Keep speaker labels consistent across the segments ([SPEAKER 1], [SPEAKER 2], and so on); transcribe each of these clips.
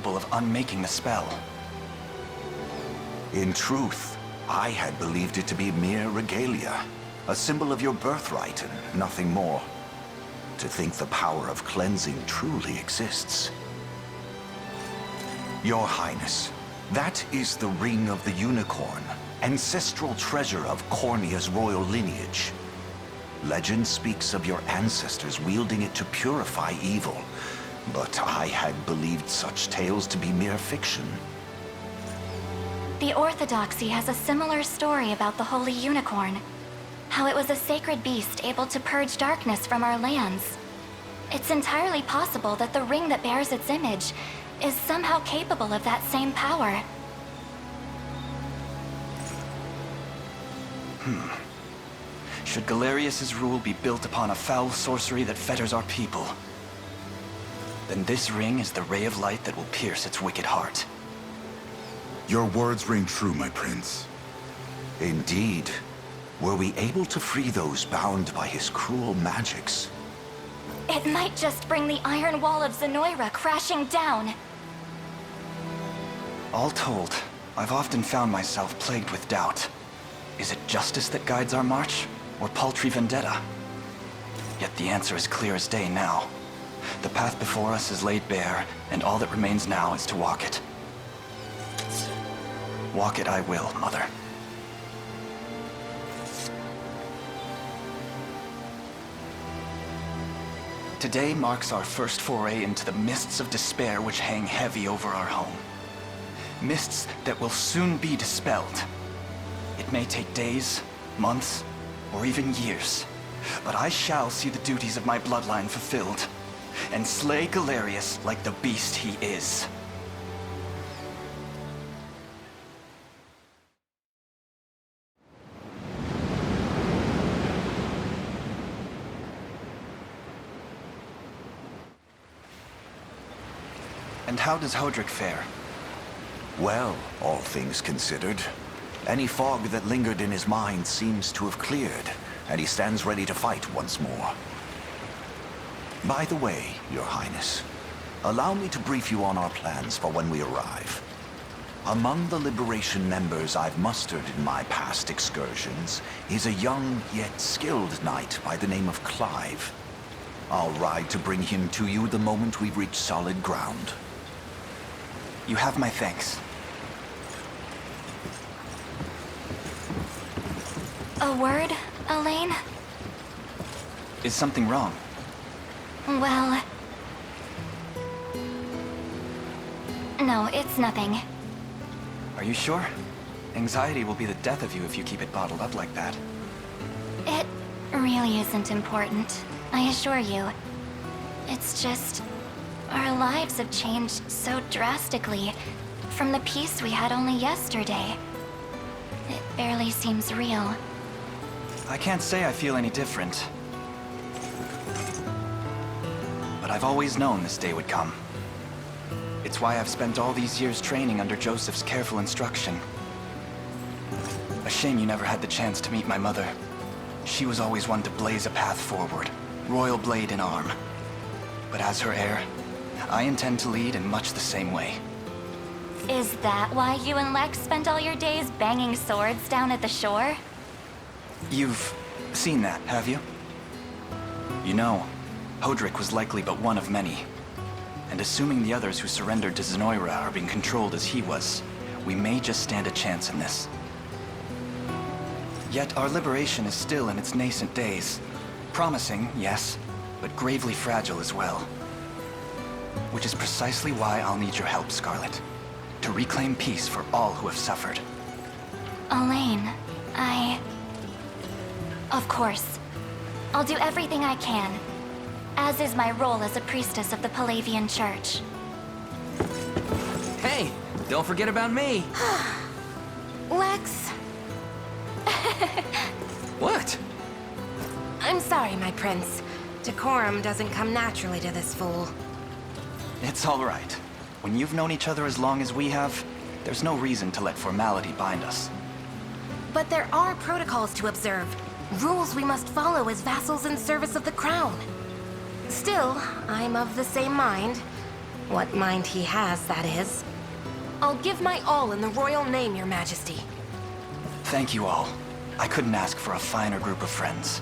[SPEAKER 1] capable of unmaking the spell.
[SPEAKER 2] In truth, I had believed it to be mere regalia, a symbol of your birthright and nothing more. To think the power of cleansing truly exists. Your Highness, that is the Ring of the Unicorn, ancestral treasure of Cornia's royal lineage. Legend speaks of your ancestors wielding it to purify evil, but I had believed such tales to be mere fiction.
[SPEAKER 3] The Orthodoxy has a similar story about the Holy Unicorn. How it was a sacred beast able to purge darkness from our lands. It's entirely possible that the ring that bears its image is somehow capable of that same power.
[SPEAKER 1] Should Galerius's rule be built upon a foul sorcery that fetters our people, then this ring is the ray of light that will pierce its wicked heart.
[SPEAKER 4] Your words ring true, my prince.
[SPEAKER 2] Indeed. Were we able to free those bound by his cruel magics?
[SPEAKER 3] It might just bring the Iron Wall of Zenoira crashing down.
[SPEAKER 1] All told, I've often found myself plagued with doubt. Is it justice that guides our march, or paltry vendetta? Yet the answer is clear as day now. The path before us is laid bare, and all that remains now is to walk it. Walk it I will, Mother. Today marks our first foray into the mists of despair which hang heavy over our home. Mists that will soon be dispelled. It may take days, months, or even years, but I shall see the duties of my bloodline fulfilled, and slay Galerius like the beast he is. And how does Hodrick fare?
[SPEAKER 2] Well, all things considered. Any fog that lingered in his mind seems to have cleared, and he stands ready to fight once more. By the way, Your Highness, allow me to brief you on our plans for when we arrive. Among the Liberation members I've mustered in my past excursions is a young yet skilled knight by the name of Clive. I'll ride to bring him to you the moment we reach solid ground.
[SPEAKER 1] You have my thanks.
[SPEAKER 3] A word, Elaine?
[SPEAKER 1] Is something wrong?
[SPEAKER 3] Well... No, it's nothing.
[SPEAKER 1] Are you sure? Anxiety will be the death of you if you keep it bottled up like that.
[SPEAKER 3] It really isn't important, I assure you. It's just... our lives have changed so drastically from the peace we had only yesterday. It barely seems real.
[SPEAKER 1] I can't say I feel any different. But I've always known this day would come. It's why I've spent all these years training under Joseph's careful instruction. A shame you never had the chance to meet my mother. She was always one to blaze a path forward, royal blade in arm. But as her heir, I intend to lead in much the same way.
[SPEAKER 3] Is that why you and Lex spent all your days banging swords down at the shore?
[SPEAKER 1] You've seen that, have you? You know, Hodrick was likely but one of many. And assuming the others who surrendered to Zenoira are being controlled as he was, we may just stand a chance in this. Yet our liberation is still in its nascent days. Promising, yes, but gravely fragile as well. Which is precisely why I'll need your help, Scarlet. To reclaim peace for all who have suffered.
[SPEAKER 3] Elaine, Of course. I'll do everything I can, as is my role as a priestess of the Palavian Church.
[SPEAKER 5] Hey, don't forget about me.
[SPEAKER 6] Lex.
[SPEAKER 5] What?
[SPEAKER 6] I'm sorry, my prince. Decorum doesn't come naturally to this fool.
[SPEAKER 1] It's all right. When you've known each other as long as we have, there's no reason to let formality bind us.
[SPEAKER 6] But there are protocols to observe. Rules we must follow as vassals in service of the crown. Still, I'm of the same mind. What mind he has, that is. I'll give my all in the royal name, Your Majesty.
[SPEAKER 1] Thank you all. I couldn't ask for a finer group of friends.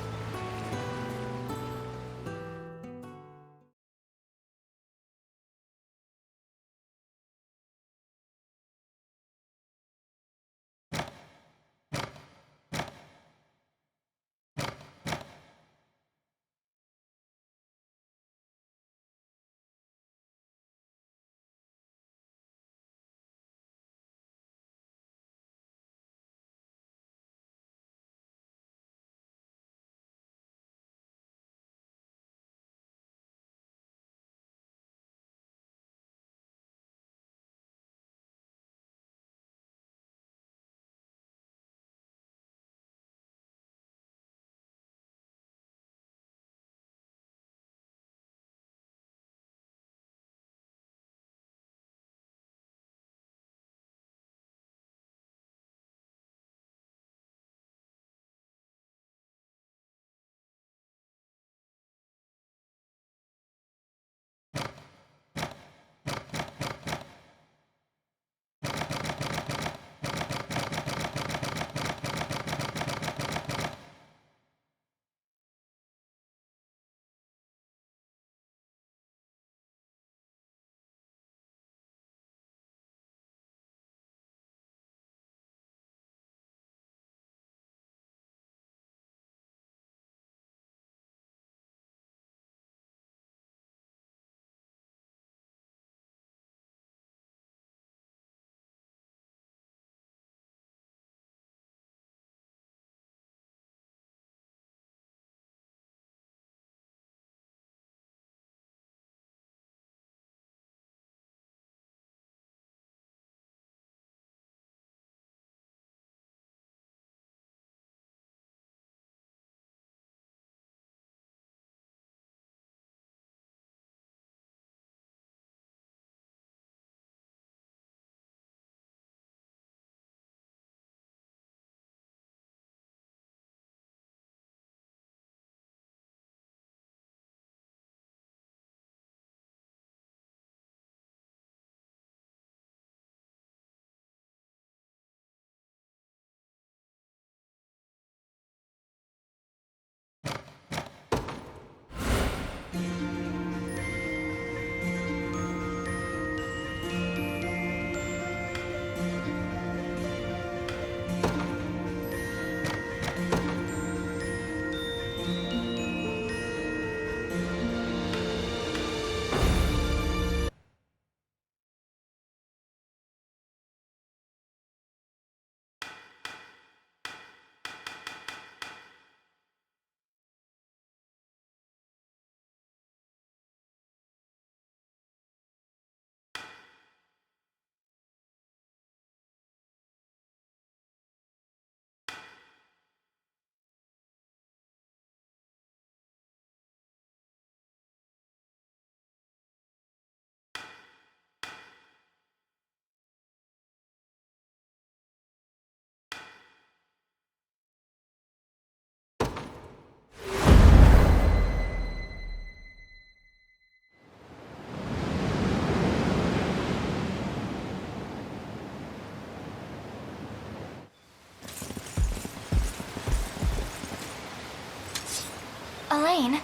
[SPEAKER 3] Elaine,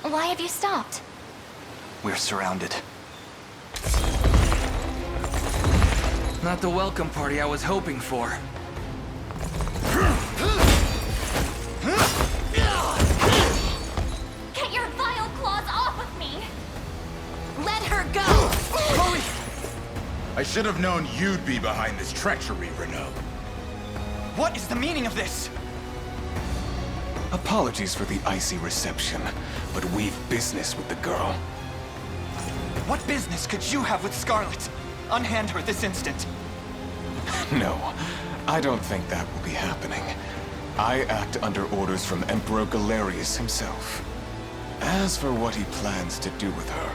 [SPEAKER 3] why have you stopped?
[SPEAKER 1] We're surrounded.
[SPEAKER 5] Not the welcome party I was hoping for.
[SPEAKER 3] Get your vile claws off of me!
[SPEAKER 6] Let her go!
[SPEAKER 1] Hurry!
[SPEAKER 4] I should have known you'd be behind this treachery, Renault.
[SPEAKER 1] What is the meaning of this?
[SPEAKER 7] Apologies for the icy reception, but we've business with the girl.
[SPEAKER 1] What business could you have with Scarlet? Unhand her this instant.
[SPEAKER 7] No, I don't think that will be happening. I act under orders from Emperor Galerius himself. As for what he plans to do with her,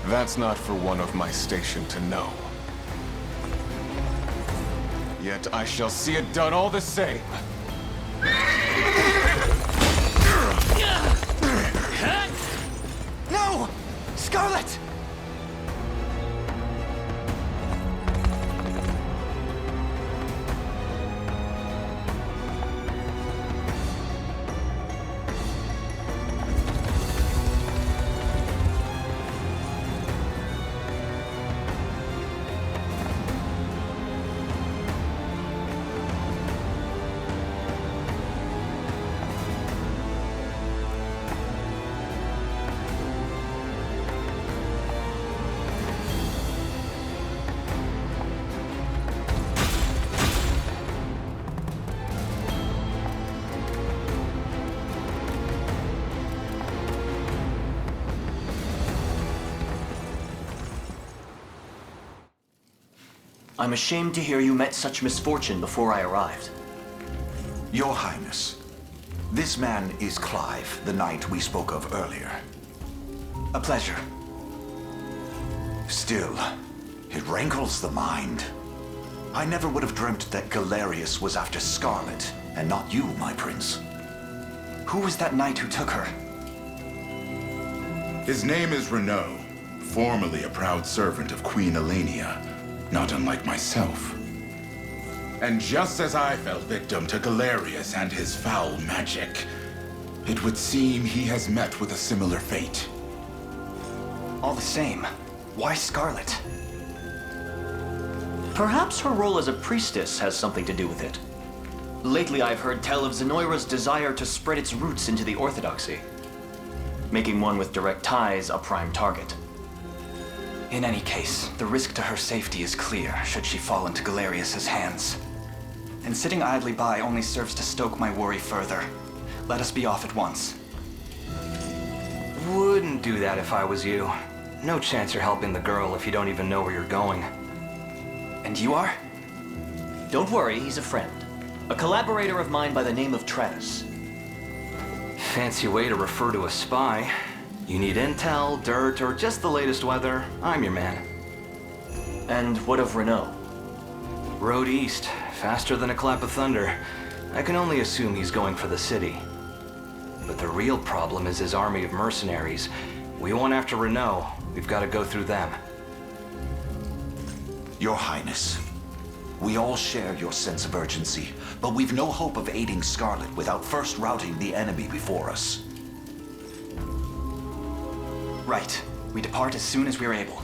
[SPEAKER 7] that's not for one of my station to know. Yet I shall see it done all the same.
[SPEAKER 1] No! Scarlet!
[SPEAKER 8] I'm ashamed to hear you met such misfortune before I arrived.
[SPEAKER 2] Your Highness, this man is Clive, the knight we spoke of earlier.
[SPEAKER 1] A pleasure.
[SPEAKER 2] Still, it rankles the mind. I never would have dreamt that Galerius was after Scarlet, and not you, my prince.
[SPEAKER 1] Who was that knight who took her?
[SPEAKER 4] His name is Renaud, formerly a proud servant of Queen Elenia, not unlike myself. And just as I fell victim to Galerius and his foul magic, it would seem he has met with a similar fate.
[SPEAKER 1] All the same, why Scarlet?
[SPEAKER 8] Perhaps her role as a priestess has something to do with it. Lately, I've heard tell of Zenoira's desire to spread its roots into the Orthodoxy, making one with direct ties a prime target.
[SPEAKER 1] In any case, the risk to her safety is clear should she fall into Galerius's hands. And sitting idly by only serves to stoke my worry further. Let us be off at once.
[SPEAKER 5] Wouldn't do that if I was you. No chance you're helping the girl if you don't even know where you're going.
[SPEAKER 1] And you are?
[SPEAKER 8] Don't worry, he's a friend. A collaborator of mine by the name of Travis.
[SPEAKER 5] Fancy way to refer to a spy. You need intel, dirt, or just the latest weather, I'm your man.
[SPEAKER 8] And what of Renaud?
[SPEAKER 5] Road east, faster than a clap of thunder. I can only assume he's going for the city. But the real problem is his army of mercenaries. We won't after Renaud. We've got to go through them.
[SPEAKER 2] Your Highness, we all share your sense of urgency, but we've no hope of aiding Scarlet without first routing the enemy before us.
[SPEAKER 1] Right. We depart as soon as we are able.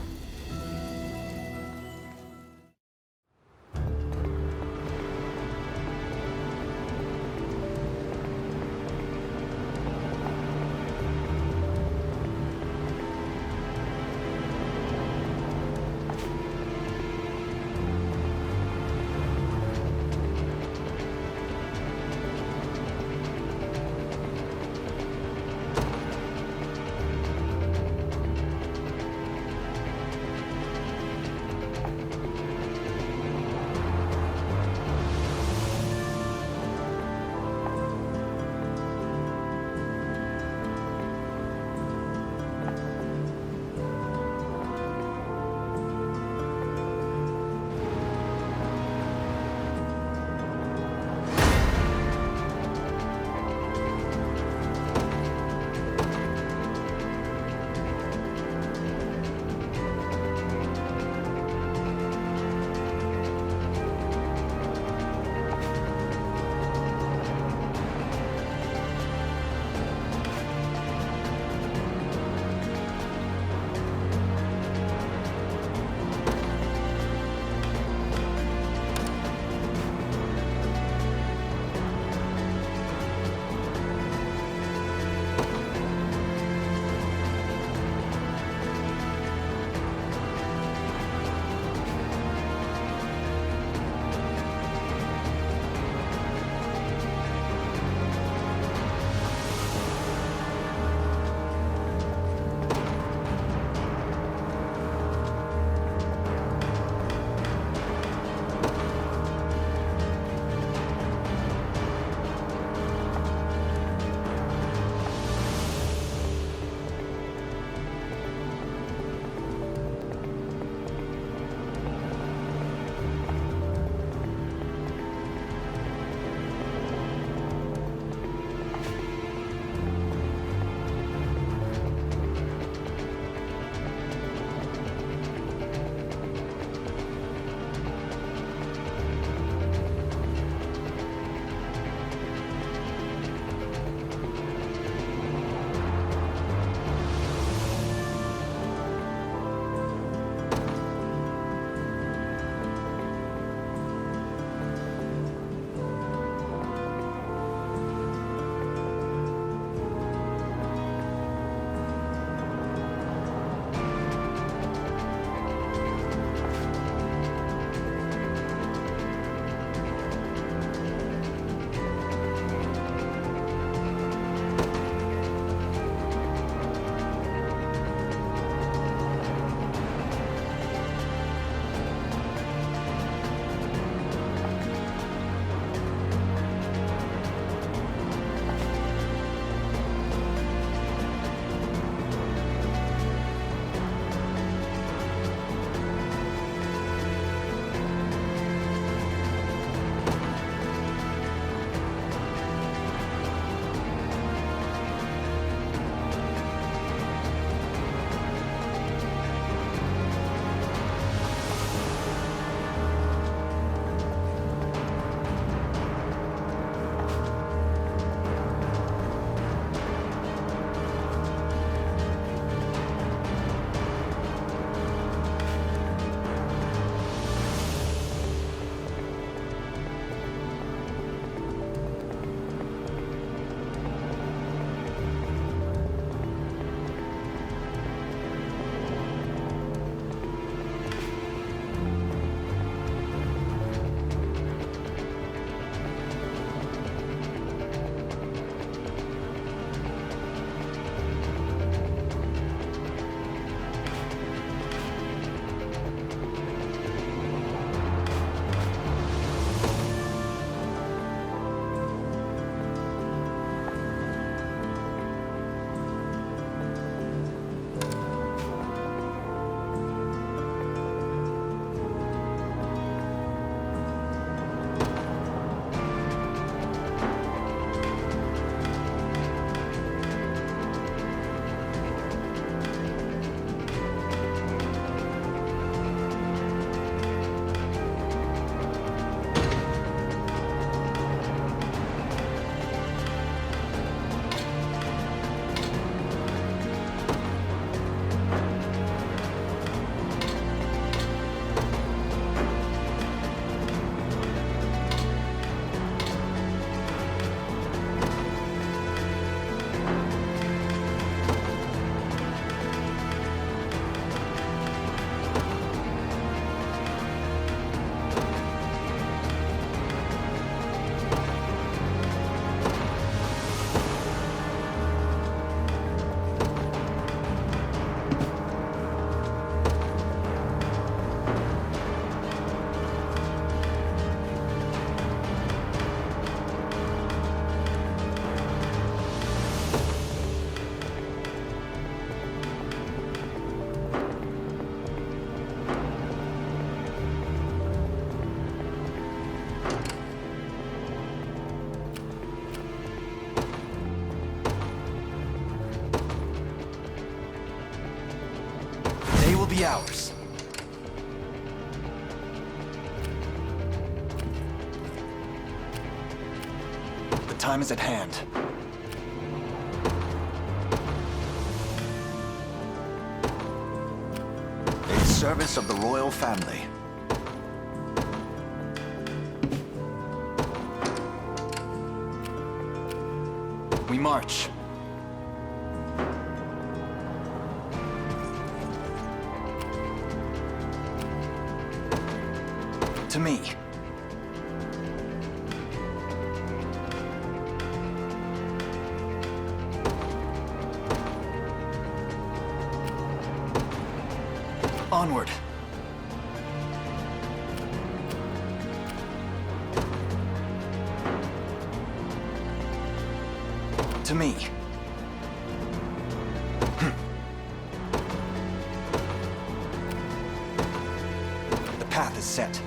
[SPEAKER 1] be ours. The time is at hand.
[SPEAKER 2] In service of the royal family.
[SPEAKER 1] We march. To me. Onward. To me. The path is set.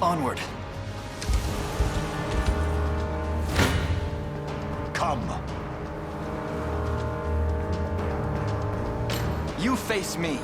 [SPEAKER 1] Onward.
[SPEAKER 2] Come.
[SPEAKER 1] You face me.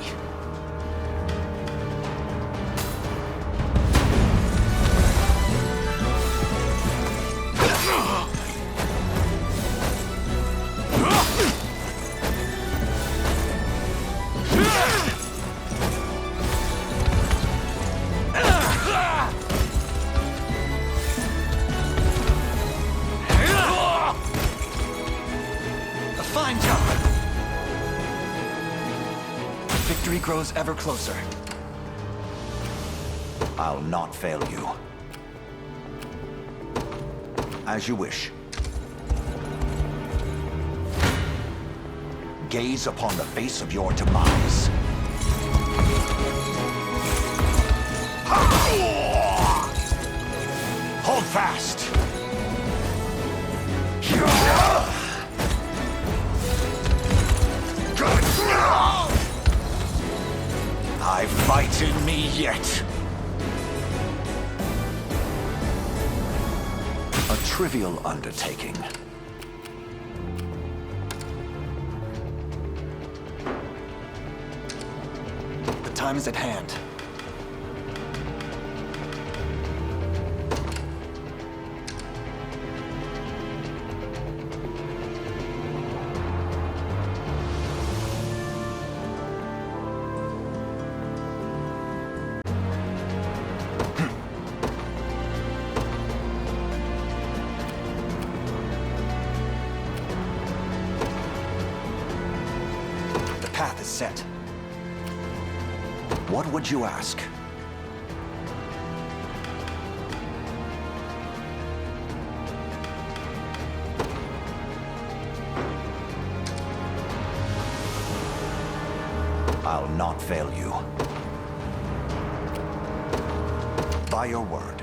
[SPEAKER 1] A fine job. Victory grows ever closer.
[SPEAKER 2] I'll not fail you. As you wish. Gaze upon the face of your demise. Hold fast! I fight in me yet. A trivial undertaking.
[SPEAKER 1] The time is at hand. The path is set.
[SPEAKER 2] What would you ask? I'll not fail you. By your word.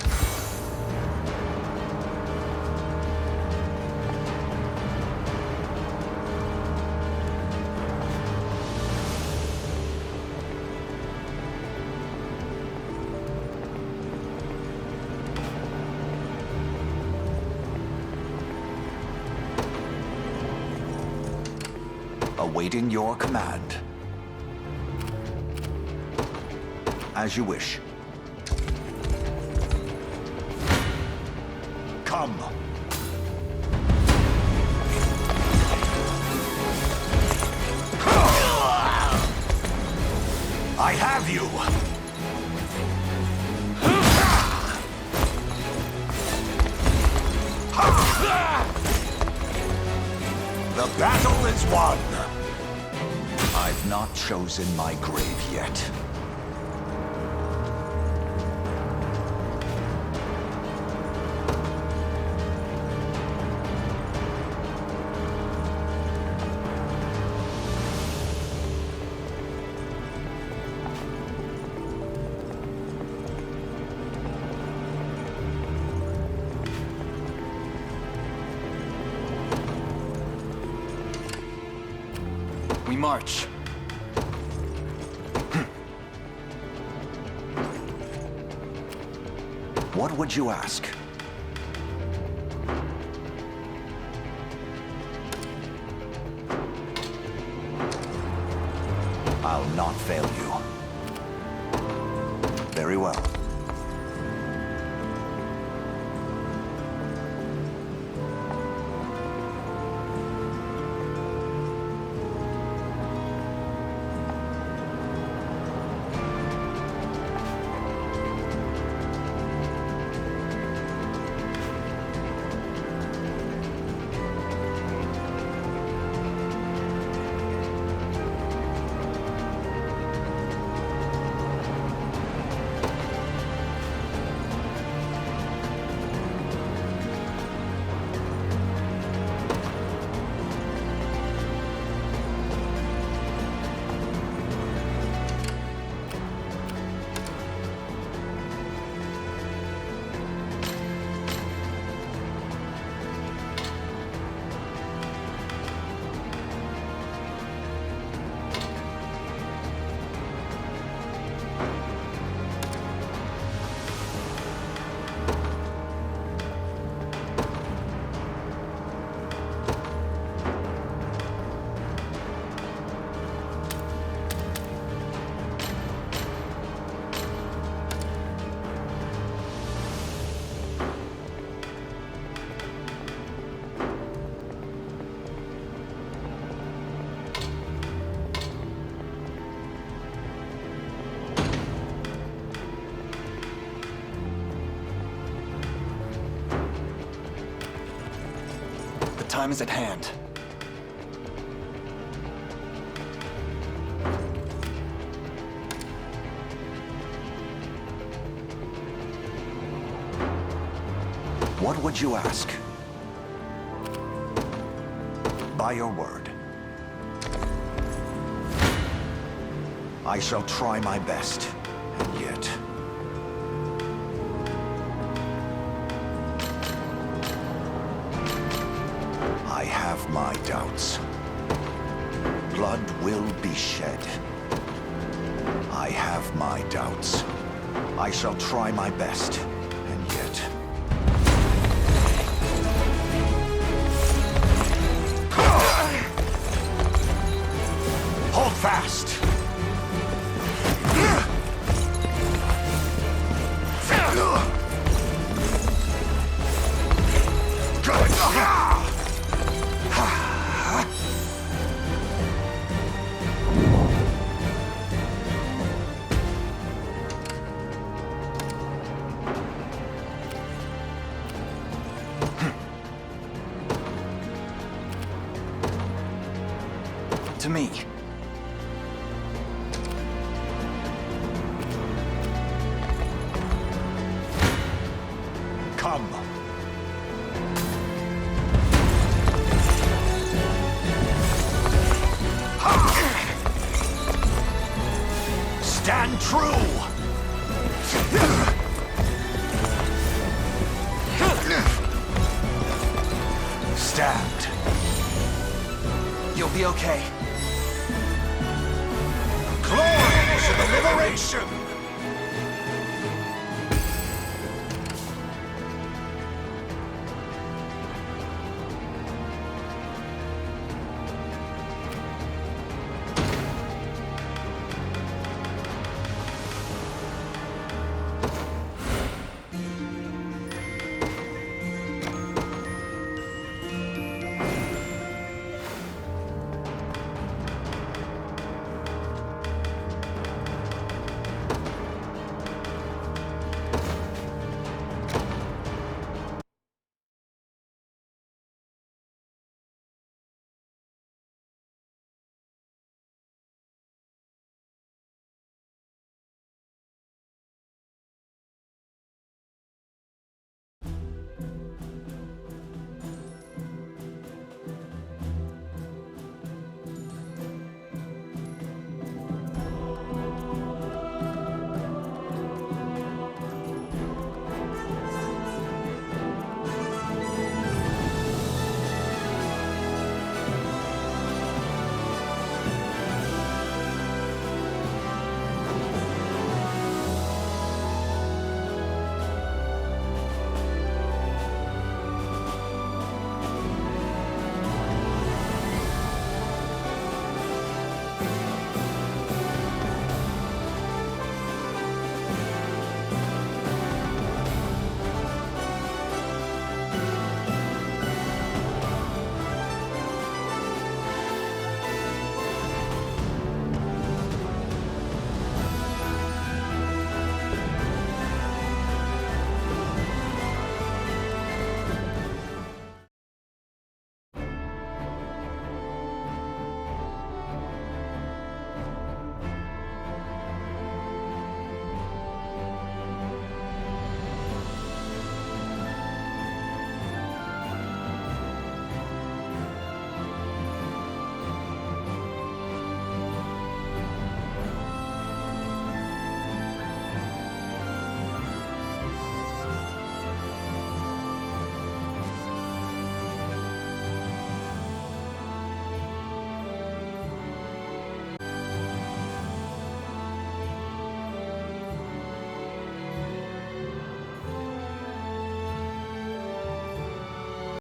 [SPEAKER 2] Awaiting your command. As you wish. Come. I have you. The battle is won. I've not chosen my grave yet.
[SPEAKER 1] We march.
[SPEAKER 2] What would you ask? I'll not fail you. Very well.
[SPEAKER 1] The time is at hand.
[SPEAKER 2] What would you ask? By your word. I shall try my best, and yet... I have my doubts. Blood will be shed. I have my doubts. I shall try my best, and yet... Hold fast!
[SPEAKER 1] To me.
[SPEAKER 2] Come. Stand true! Stand.
[SPEAKER 1] You'll be okay.
[SPEAKER 2] Glory to the liberation!